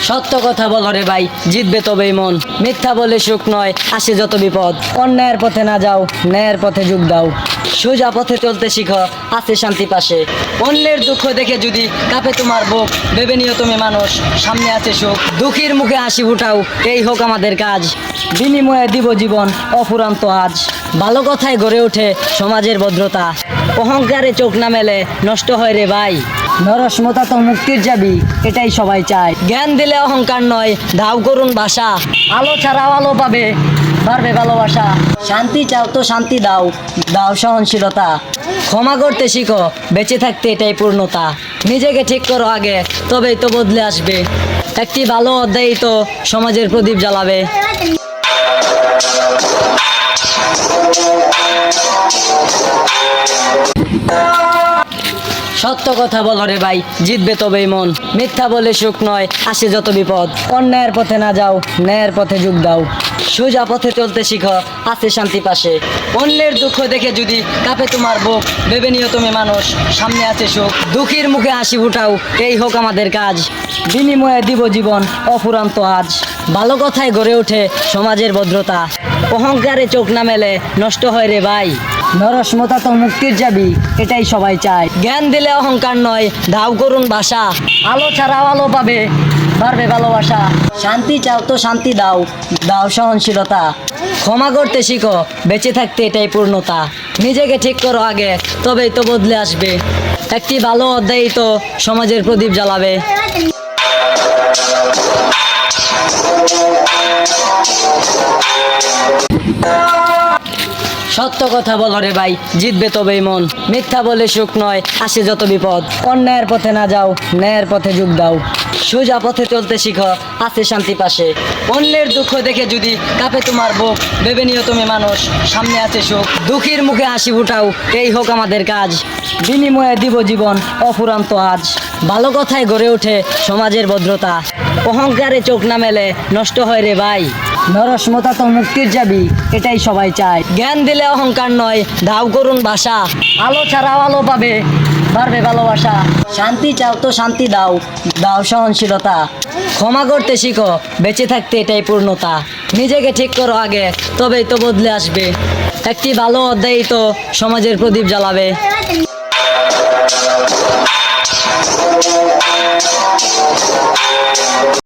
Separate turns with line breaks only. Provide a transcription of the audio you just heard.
সত্য কথা বলো রে ভাই, জিতবে তবেই মন। মিথ্যা বলে সুখ নয়, আসে যত বিপদ। অন্যায়ের পথে না যাও, ন্যায়ের পথে যোগ দাও। সোজা পথে চলতে শিখো, আছে শান্তি পাশে। অন্যের দুঃখ দেখে যদি কাঁপে তোমার বুক, ভেবে নিও তুমি মানুষ, সামনে আছে সুখ। দুঃখীর মুখে হাসি ফুটাও, এই হোক আমাদের কাজ। বিনিময়ে দিব জীবন, অফুরন্ত আজ। ভালো কথায় গড়ে ওঠে সমাজের ভদ্রতা। অহংকারে চোখ না মেলে, নষ্ট হয় রে ভাই। নরসমতা তো মুক্তির যাবি, এটাই সবাই চায়। জ্ঞান দিলে অহংকার নয়, ধাও করুন ভাষা। আলো ছাড়াও আলো পাবে, বাড়বে ভালোবাসা। শান্তি চাও তো শান্তি দাও, দাও সহনশীলতা। ক্ষমা করতে শিখো, বেঁচে থাকতে এটাই পূর্ণতা। নিজেকে ঠিক করো আগে, তবেই তো বদলে আসবে। একটি ভালো অধ্যায়ই তো সমাজের প্রদীপ জ্বালাবে। সত্য কথা বলো রে ভাই, জিতবে তবেই মন। মিথ্যা বলে সুখ নয়, আসে যত বিপদ। অন্যায়ের পথে না যাও, ন্যায়ের পথে যোগ দাও। সোজা পথে চলতে শিখো, আছে শান্তি পাশে। অন্যের দুঃখ দেখে যদি কাঁপে তোমার বুক, ভেবে নিও তুমি মানুষ, সামনে আছে সুখ। দুঃখীর মুখে হাসি ফুটাও, এই হোক আমাদের কাজ। বিনিময়ে দিব জীবন, অফুরন্ত আজ। ভালো কথায় গড়ে ওঠে সমাজের ভদ্রতা। অহংকারে চোখ না মেলে, নষ্ট হয় রে ভাই। নরসমতা তো মুক্তির যাবি, এটাই সবাই চায়। জ্ঞান দিলে অহংকার নয়, ধাও করুন ভাষা। আলো ছাড়াও আলো পাবে, বাড়বে ভালোবাসা। শান্তি চাও তো শান্তি দাও, দাও সহনশীলতা। ক্ষমা করতে শিখো, বেঁচে থাকতে এটাই পূর্ণতা। নিজেকে ঠিক করো আগে, তবেই তো বদলে আসবে। একটি ভালো অধ্যায়ই তো সমাজের প্রদীপ জ্বালাবে। সত্য কথা বলো রে ভাই, জিতবে তবেই মন। মিথ্যা বলে সুখ নয়, আসে যত বিপদ। অন্যায়ের পথে না যাও, ন্যায়ের পথে যোগ দাও। সোজা পথে চলতে শিখো, আছে শান্তি পাশে। অন্যের দুঃখ দেখে যদি কাঁপে তোমার বুক, ভেবে নিও তুমি মানুষ, সামনে আছে সুখ। দুঃখীর মুখে হাসি ফুটাও, এই হোক আমাদের কাজ। বিনিময়ে দিব জীবন, অফুরন্ত আজ। ভালো কথায় গড়ে ওঠে সমাজের ভদ্রতা। অহংকারে চোখ না মেলে, নষ্ট হয় রে ভাই। নরসমতা তো মুক্তির যাবি, এটাই সবাই চায়। জ্ঞান দিলে অহংকার নয়, ধাও করুন ভাষা। আলো ছাড়াও আলো পাবে, বাড়বে ভালোবাসা। শান্তি চাও তো শান্তি দাও, দাও সহনশীলতা। ক্ষমা করতে শিখো, বেঁচে থাকতে এটাই পূর্ণতা। নিজেকে ঠিক করো আগে, তবেই তো বদলে আসবে। একটি ভালো অধ্যায়ই তো সমাজের প্রদীপ জ্বালাবে।